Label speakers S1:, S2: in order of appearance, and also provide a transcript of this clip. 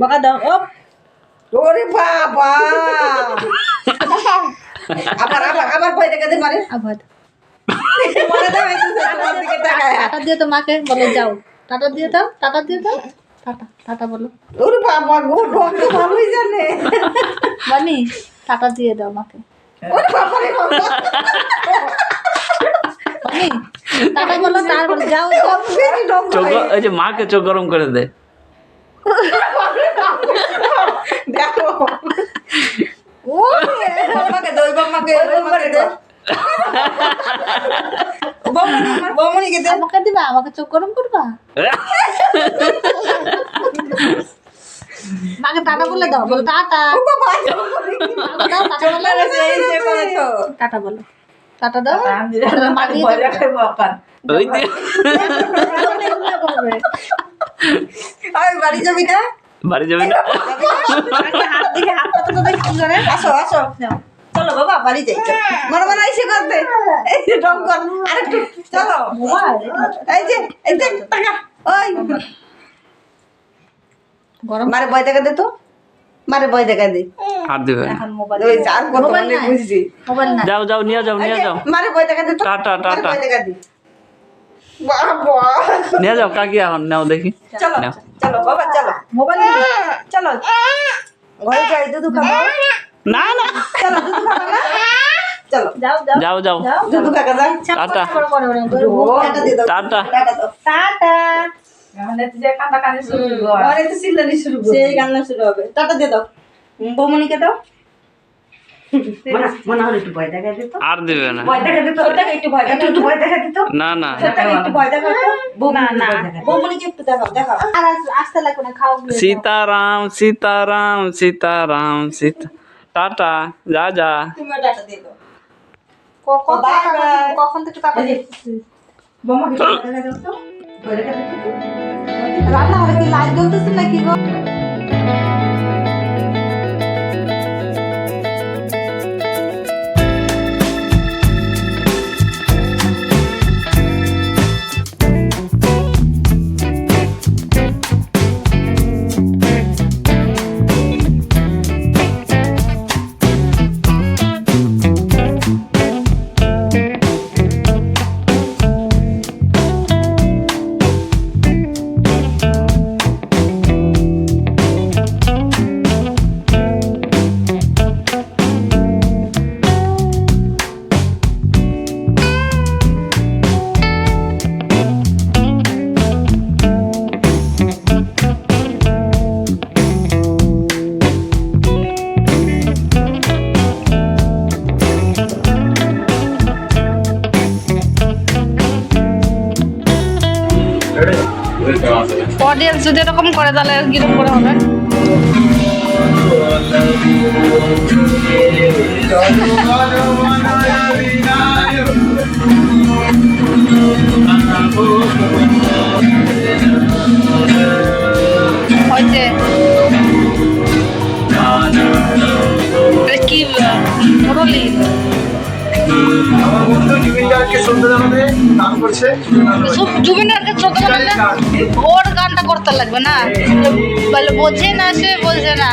S1: বাঁকা দাও অপ
S2: ওরে বাবা আবার আবার আবার ভয় দেখাতে মারে
S1: আবার
S2: মনে দাও তোমার দিকে তাকায়
S1: টাটা দিয়ে তো মাকে বলো যাও টাটা দিয়ে দাও টাটা দিয়ে দাও টাটা টাটা বলো
S2: ওরে বাবা গো ঢং তো ভালোই জানে
S1: বানি টাটা দিয়ে দাও মাকে
S2: ওরে বাবা রে বাবা
S1: বানি টাটা বলো তারপর যাও যাও
S2: বেশি ঢং
S3: চোখ এই যে মাকে চোখ গরম করে দে।
S2: দেখো ও বাবাকে দই বাবাকে করে দে বমনিকে দে
S1: আমাকে দিবা আমাকে চোখ গরম করবা মাকে টাটা বলে দাও বলো টাটা
S2: ও বাবা
S1: দাও টাটা বলো
S2: এই যে করে তো
S1: টাটা বলো টাটা দাও মাকে
S2: ভয় দেখাবো আপান
S3: ওই যে
S2: আর বাড়ি যাবি না
S3: বাড়ি যাবি না?
S1: হাত দিকে হাত পাতা তো দেখি করে
S2: আসো আসো চলো বাবা বাড়ি যাই মনে মনে এসে করতে এই যে ঢং কর আরেকটু চলো
S1: মোবাইল
S2: এই যে টাকা ওই
S1: গরম
S2: মারে ভয় দেখা দে তো মারে ভয় দেখা দে
S3: হাত দিবে না।
S1: এখন মোবাইল
S2: ওই যার কত
S1: মোবাইল
S2: মানে
S1: নাই।
S2: বুঝছি
S1: মোবাইল না
S3: যাও যাও নিয়ে যাও নিয়ে যাও
S2: মারে ভয় দেখা দে তো
S3: টাটা,
S2: মারে
S3: টাটা।
S2: ভয় দেখা দে বাবা
S3: নিয়ে যাও কাকি এখন নাও দেখি
S2: চলো
S3: নাও।
S2: চলো বাবা চলো
S1: মোবাইল
S2: চলো ঘরে যাই দুধু খাবো
S3: না না
S2: চলো দুধু খাবো না চলো
S1: যাও যাও
S3: যাও যাও
S1: যাও
S2: দুধু কাকা যাই
S3: টাটা
S2: টাটা দিয়ে দাও
S3: টাটা
S2: টাটা দাও
S1: টাটা
S2: অনেক তো চিল্লানি শুরু করবে সেই কান্না শুরু হবে টাটা দিয়ে দাও বৌমনিকে দাও মনে হলো একটু ভয় দেখা দিত
S3: আর দিবে না।
S2: ভয় দেখা দিত একটু ভয় দেখা একটু ভয় দেখা দিত
S3: না না
S2: একটু ভয় দেখা দিত না না বৌমনিকে একটু দেখাও দেখাও
S1: আর আসতে লাগবে না খাও
S3: सीताराम सीताराम सीताराम सीता टाटा जा जा
S2: তুমি টাটা দিয়ে দাও
S1: কখন থেকে টাটা দিচ্ছি
S2: বৌমাকে ভয় দেখা দাও তো ভয় দেখা দিত তো
S1: রান্না হলে কি লাইট জ্বলতেছে নাকি গো অডিয়েন্স যদি এরকম করে তাহলে কিরকম করে হবে হয়েছে কি মুরলি
S4: আমার বন্ধু জুবিন গার্গকে শ্রদ্ধা জানাতে গান করছে
S1: জুবিন গার্গের ছোট ওর গানটা করতে লাগবে না বলে বোঝে না সে বোঝে না